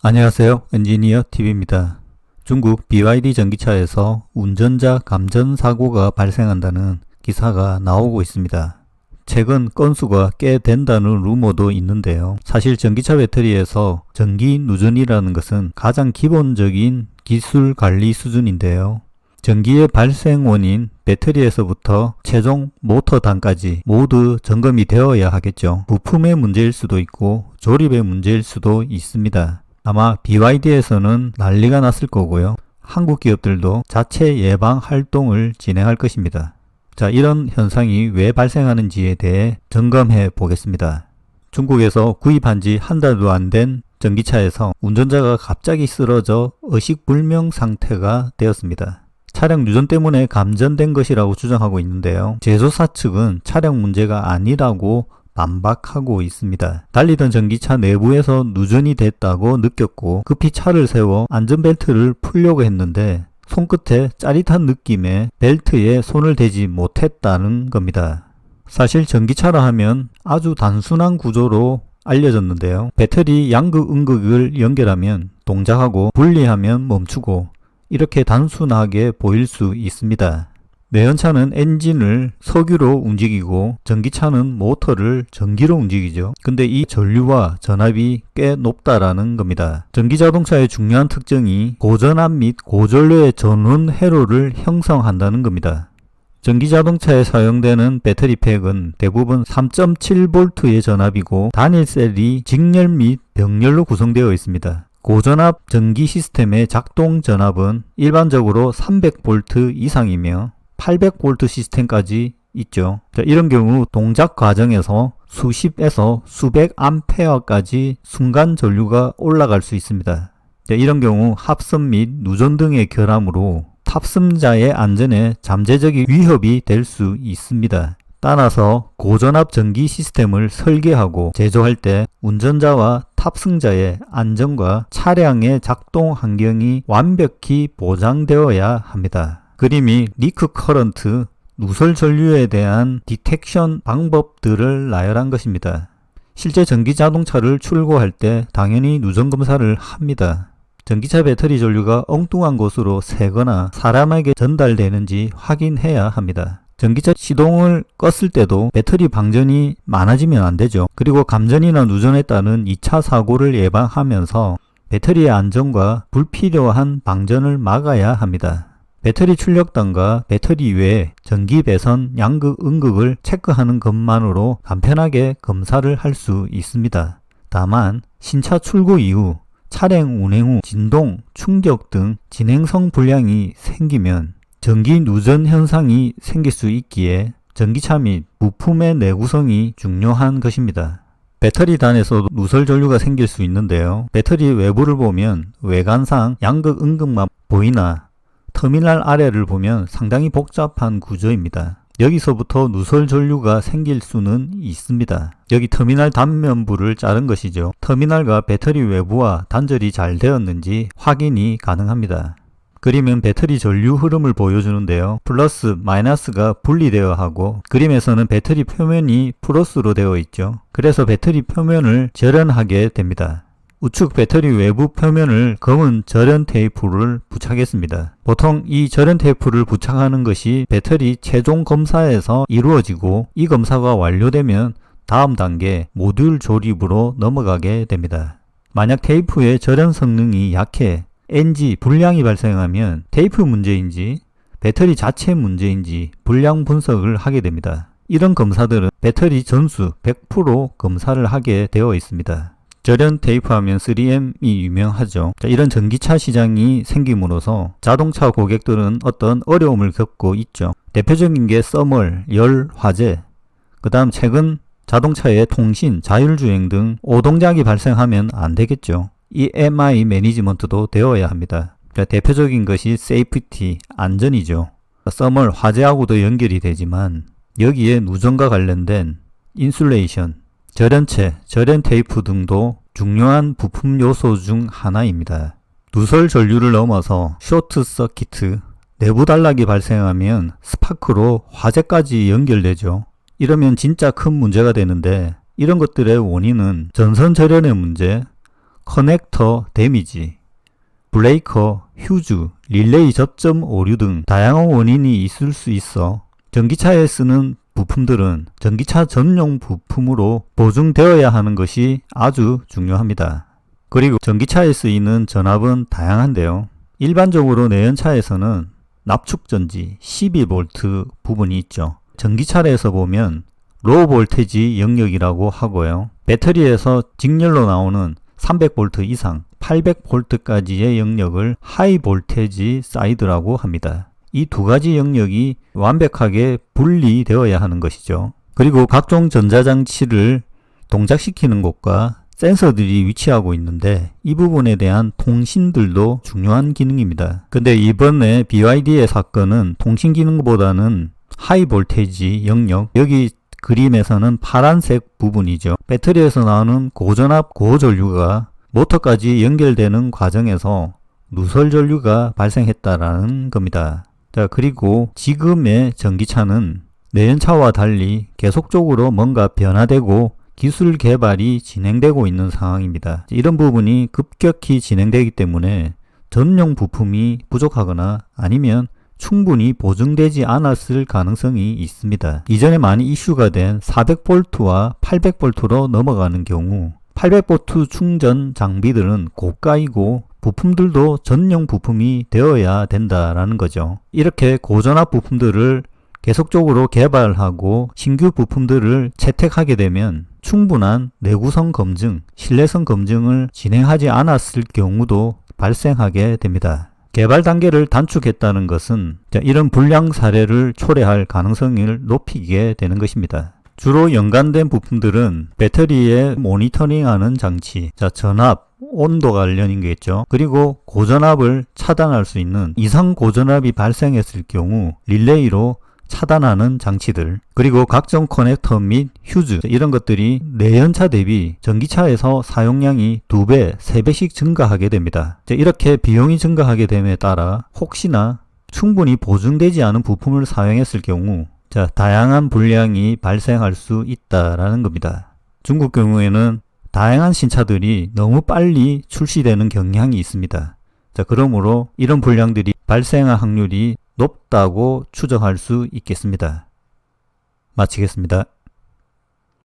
안녕하세요. 엔지니어 TV입니다. 중국 BYD 전기차에서 운전자 감전 사고가 발생한다는 기사가 나오고 있습니다. 최근 건수가 꽤 된다는 루머도 있는데요. 사실 전기차 배터리에서 전기 누전이라는 것은 가장 기본적인 기술 관리 수준인데요. 전기의 발생 원인 배터리에서부터 최종 모터단까지 모두 점검이 되어야 하겠죠. 부품의 문제일 수도 있고 조립의 문제일 수도 있습니다. 아마 BYD에서는 난리가 났을 거고요. 한국 기업들도 자체 예방 활동을 진행할 것입니다. 자, 이런 현상이 왜 발생하는지에 대해 점검해 보겠습니다. 중국에서 구입한 지 한 달도 안 된 전기차에서 운전자가 갑자기 쓰러져 의식불명 상태가 되었습니다. 차량 누전 때문에 감전된 것이라고 주장하고 있는데요. 제조사 측은 차량 문제가 아니라고 반박하고 있습니다. 달리던 전기차 내부에서 누전이 됐다고 느꼈고 급히 차를 세워 안전벨트를 풀려고 했는데 손끝에 짜릿한 느낌에 벨트에 손을 대지 못했다는 겁니다. 사실 전기차라 하면 아주 단순한 구조로 알려졌는데요. 배터리 양극 음극을 연결하면 동작하고 분리하면 멈추고 이렇게 단순하게 보일 수 있습니다. 내연차는 엔진을 석유로 움직이고 전기차는 모터를 전기로 움직이죠. 근데 이 전류와 전압이 꽤 높다라는 겁니다. 전기자동차의 중요한 특징이 고전압 및 고전류의 전원 회로를 형성한다는 겁니다. 전기자동차에 사용되는 배터리팩은 대부분 3.7V의 전압이고 단일셀이 직렬 및 병렬로 구성되어 있습니다. 고전압 전기 시스템의 작동 전압은 일반적으로 300V 이상이며 800V 시스템까지 있죠. 자, 이런 경우 동작 과정에서 수십에서 수백 암페어까지 순간 전류가 올라갈 수 있습니다. 자, 이런 경우 합선 및 누전 등의 결함으로 탑승자의 안전에 잠재적인 위협이 될 수 있습니다. 따라서 고전압 전기 시스템을 설계하고 제조할 때 운전자와 탑승자의 안전과 차량의 작동 환경이 완벽히 보장되어야 합니다. 그림이 리크 커런트, 누설 전류에 대한 디텍션 방법들을 나열한 것입니다. 실제 전기 자동차를 출고할 때 당연히 누전 검사를 합니다. 전기차 배터리 전류가 엉뚱한 곳으로 새거나 사람에게 전달되는지 확인해야 합니다. 전기차 시동을 껐을 때도 배터리 방전이 많아지면 안 되죠. 그리고 감전이나 누전에 따른 2차 사고를 예방하면서 배터리의 안전과 불필요한 방전을 막아야 합니다. 배터리 출력단과 배터리 외에 전기 배선, 양극, 음극을 체크하는 것만으로 간편하게 검사를 할 수 있습니다. 다만 신차 출고 이후 차량 운행 후 진동, 충격 등 진행성 불량이 생기면 전기 누전 현상이 생길 수 있기에 전기차 및 부품의 내구성이 중요한 것입니다. 배터리단에서도 누설 전류가 생길 수 있는데요. 배터리 외부를 보면 외관상 양극, 음극만 보이나 터미널 아래를 보면 상당히 복잡한 구조입니다. 여기서부터 누설 전류가 생길 수는 있습니다. 여기 터미널 단면부를 자른 것이죠. 터미널과 배터리 외부와 단절이 잘 되었는지 확인이 가능합니다. 그림은 배터리 전류 흐름을 보여주는데요. 플러스, 마이너스가 분리되어 하고 그림에서는 배터리 표면이 플러스로 되어 있죠. 그래서 배터리 표면을 절연하게 됩니다. 우측 배터리 외부 표면을 검은 절연 테이프를 부착했습니다. 보통 이 절연 테이프를 부착하는 것이 배터리 최종 검사에서 이루어지고 이 검사가 완료되면 다음 단계 모듈 조립으로 넘어가게 됩니다. 만약 테이프의 절연 성능이 약해 NG 불량이 발생하면 테이프 문제인지 배터리 자체 문제인지 불량 분석을 하게 됩니다. 이런 검사들은 배터리 전수 100% 검사를 하게 되어 있습니다. 절연 테이프 하면 3M이 유명하죠. 자, 이런 전기차 시장이 생김으로써 자동차 고객들은 어떤 어려움을 겪고 있죠. 대표적인 게 써멀, 열, 화재, 그 다음 최근 자동차의 통신, 자율주행 등 오동작이 발생하면 안 되겠죠. EMI 매니지먼트도 되어야 합니다. 자, 대표적인 것이 세이프티, 안전이죠. 써멀, 화재하고도 연결이 되지만 여기에 누전과 관련된 인슐레이션, 절연체, 절연 테이프 등도 중요한 부품 요소 중 하나입니다. 누설 전류를 넘어서 쇼트 서키트, 내부 단락이 발생하면 스파크로 화재까지 연결되죠. 이러면 진짜 큰 문제가 되는데 이런 것들의 원인은 전선 절연의 문제, 커넥터 데미지, 브레이커, 휴즈, 릴레이 저점 오류 등 다양한 원인이 있을 수 있어 전기차에 쓰는 부품들은 전기차 전용 부품으로 보증되어야 하는 것이 아주 중요합니다. 그리고 전기차에 쓰이는 전압은 다양한데요. 일반적으로 내연차에서는 납축전지 12V 부분이 있죠. 전기차에서 보면 로우 볼테지 영역이라고 하고요. 배터리에서 직렬로 나오는 300V 이상 800V까지의 영역을 하이 볼테지 사이드라고 합니다. 이 두 가지 영역이 완벽하게 분리되어야 하는 것이죠. 그리고 각종 전자장치를 동작시키는 곳과 센서들이 위치하고 있는데 이 부분에 대한 통신들도 중요한 기능입니다. 근데 이번에 BYD의 사건은 통신 기능보다는 하이 볼테지 영역, 여기 그림에서는 파란색 부분이죠. 배터리에서 나오는 고전압 고전류가 모터까지 연결되는 과정에서 누설 전류가 발생했다라는 겁니다. 자, 그리고 지금의 전기차는 내연차와 달리 계속적으로 뭔가 변화되고 기술 개발이 진행되고 있는 상황입니다. 이런 부분이 급격히 진행되기 때문에 전용 부품이 부족하거나 아니면 충분히 보증되지 않았을 가능성이 있습니다. 이전에 많이 이슈가 된 400V와 800V로 넘어가는 경우 800V 충전 장비들은 고가이고 부품들도 전용 부품이 되어야 된다라는 거죠. 이렇게 고전압 부품들을 계속적으로 개발하고 신규 부품들을 채택하게 되면 충분한 내구성 검증, 신뢰성 검증을 진행하지 않았을 경우도 발생하게 됩니다. 개발 단계를 단축했다는 것은 이런 불량 사례를 초래할 가능성을 높이게 되는 것입니다. 주로 연관된 부품들은 배터리에 모니터링하는 장치, 전압, 온도 관련인 겠죠. 그리고 고전압을 차단할 수 있는 이상 고전압이 발생했을 경우 릴레이로 차단하는 장치들, 그리고 각종 커넥터 및 휴즈, 이런 것들이 내연차 대비 전기차에서 사용량이 2배, 3배씩 증가하게 됩니다. 이렇게 비용이 증가하게 됨에 따라 혹시나 충분히 보증되지 않은 부품을 사용했을 경우 다양한 불량이 발생할 수 있다라는 겁니다. 중국 경우에는 다양한 신차들이 너무 빨리 출시되는 경향이 있습니다. 그러므로 이런 불량들이 발생할 확률이 높다고 추정할 수 있겠습니다. 마치겠습니다.